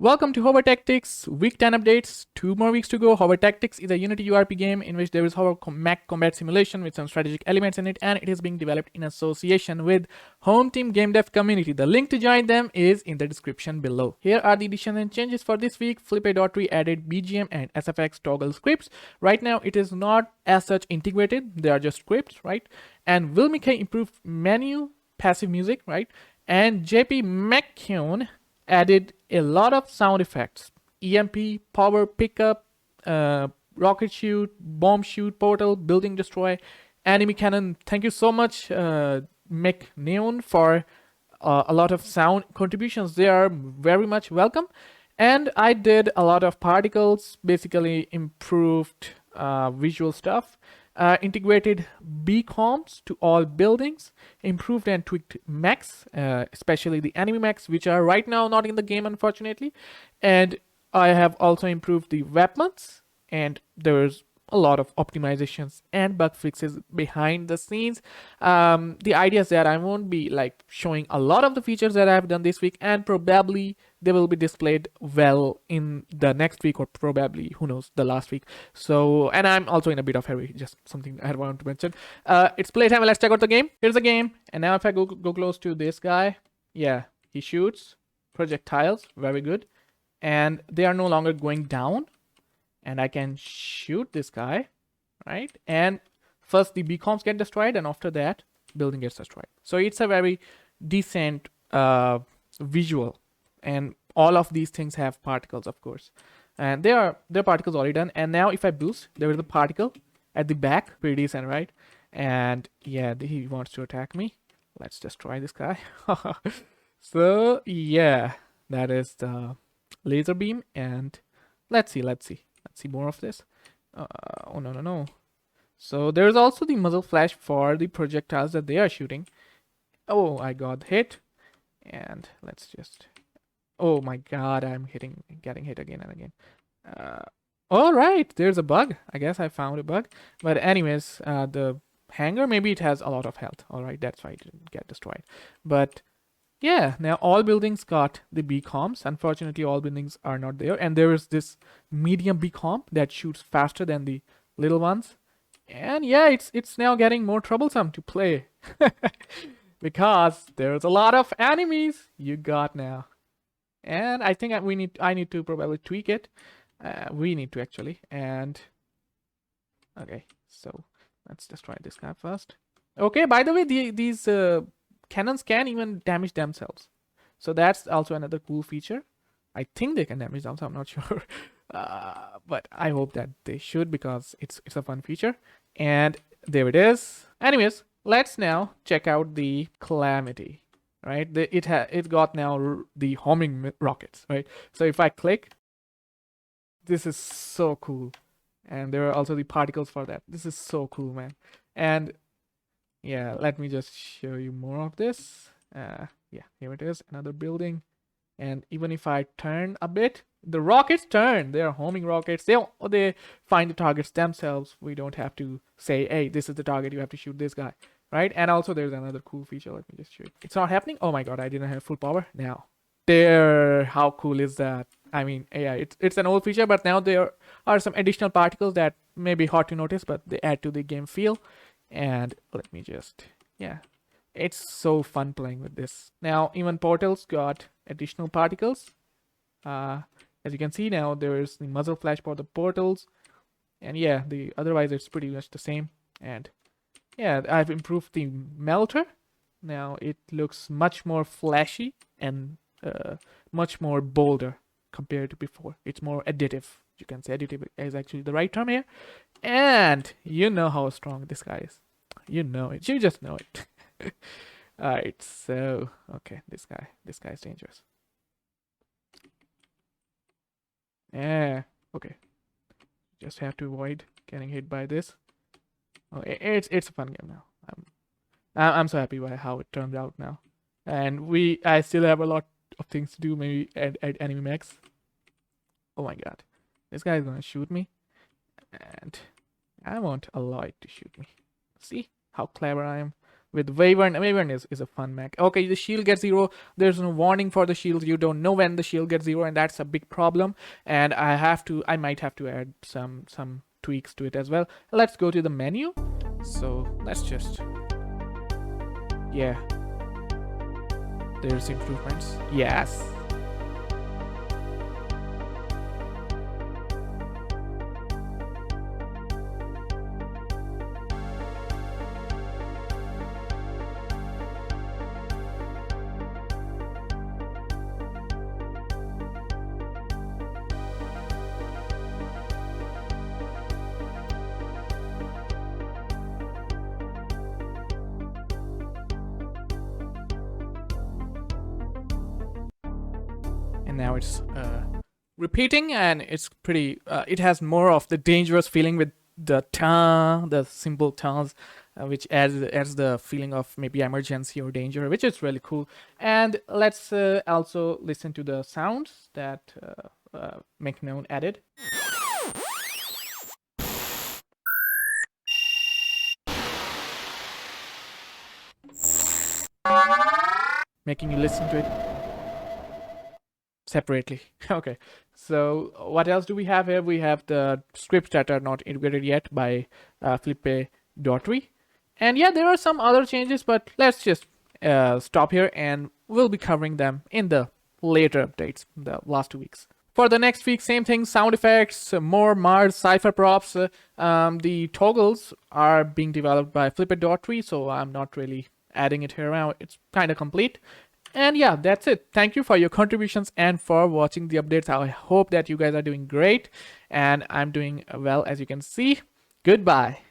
Welcome to Hover Tactics Week 10 updates. 2 more weeks to go. Hover Tactics is a Unity URP game in which there is mech combat simulation with some strategic elements in it, and it is being developed in association with HomeTeam GameDev community. The link to join them is in the description below. Here are the additions and changes for this week. Flip.tree added BGM and SFX toggle scripts. Right now, it is not as such integrated. They are just scripts, right? And Will McKay improved menu passive music, right? And JP McKeown added a lot of sound effects: EMP, power pickup, rocket shoot, bomb shoot, portal, building destroy, enemy cannon. Thank you so much, McNeon, for a lot of sound contributions. They are very much welcome. And I did a lot of particles, basically improved visual stuff. Integrated beacons to all buildings, improved and tweaked mechs, especially the enemy mechs, which are right now not in the game, unfortunately. And I have also improved the weapons, and there's a lot of optimizations and bug fixes behind the scenes. The idea is that I won't be like showing a lot of the features that I've done this week, and probably they will be displayed well in the next week, or probably, who knows, the last week. So, and I'm also in a bit of hurry, just something I want to mention. It's playtime. Let's check out the game. Here's the game. And now if I go close to this guy, yeah, he shoots projectiles, very good. And they are no longer going down. And I can shoot this guy, right? And first the beacons get destroyed, and after that, building gets destroyed. So it's a very decent visual. And all of these things have particles, of course. And their particles already done. And now if I boost, there is a particle at the back. Pretty decent, right? And yeah, he wants to attack me. Let's destroy this guy. So yeah, that is the laser beam. And let's see more of this. Oh, no. So there's also the muzzle flash for the projectiles that they are shooting. Oh, I got hit. And let's just... Oh my god, I'm getting hit again and again. All right, there's a bug. I guess I found a bug. But anyways, the hangar, maybe it has a lot of health. All right, that's why it didn't get destroyed. But yeah, now all buildings got the beacons. Unfortunately, all buildings are not there. And there is this medium beacon that shoots faster than the little ones. And yeah, it's now getting more troublesome to play. Because there's a lot of enemies you got now. And I think I need to probably tweak it. We need to actually. And okay, so let's destroy this guy first. Okay, by the way, these cannons can even damage themselves. So that's also another cool feature. I think they can damage themselves, I'm not sure. But I hope that they should, because it's a fun feature. And there it is. Anyways, let's now check out the Calamity. Right, it got now the homing rockets, right? So if I click, this is so cool. And there are also the particles for that. This is so cool, man. And yeah, let me just show you more of this. Yeah, here it is, another building. And even if I turn a bit, the rockets turn. They are homing rockets. They find the targets themselves. We don't have to say, hey, this is the target, you have to shoot this guy, right? And also there's another cool feature. Let me just show you. It's not happening. Oh my god, I didn't have full power. Now there, how cool is that? I mean, yeah, it's an old feature, but now there are some additional particles that may be hard to notice, but they add to the game feel. And let me just, yeah, it's so fun playing with this. Now even portals got additional particles. As you can see, now there is the muzzle flash for the portals. And yeah, otherwise it's pretty much the same. And yeah, I've improved the melter. Now it looks much more flashy and much more bolder compared to before. It's more additive. You can say additive is actually the right term here. And you know how strong this guy is. You know it. You just know it. Alright, so okay, this guy is dangerous. Yeah, okay. Just have to avoid getting hit by this. Oh, it's a fun game now. I'm so happy by how it turned out now. And I still have a lot of things to do. Maybe add enemy mechs. Oh my god, this guy is gonna shoot me, and I won't allow it to shoot me. See how clever I am. with Wyvern. Wyvern is a fun mech. Okay, the shield gets 0. There's no warning for the shield. You don't know when the shield gets 0, and that's a big problem. And I might have to add some tweaks to it as well. Let's go to the menu. So let's just, yeah, there's improvements. Yes. And now it's repeating, and it's pretty it has more of the dangerous feeling with the simple tones, which adds the feeling of maybe emergency or danger, which is really cool. And let's also listen to the sounds that McKnown added. Making you listen to it separately. Okay, so what else do we have here? We have the scripts that are not integrated yet by Felipe Daughtry. And yeah, there are some other changes, but let's just stop here, and we'll be covering them in the later updates, the last 2 weeks. For the next week, same thing, sound effects, more Mars, cipher props. The toggles are being developed by Felipe Daughtry, so I'm not really adding it here now. It's kind of complete. And yeah, that's it. Thank you for your contributions and for watching the updates. I hope that you guys are doing great, and I'm doing well, as you can see. Goodbye.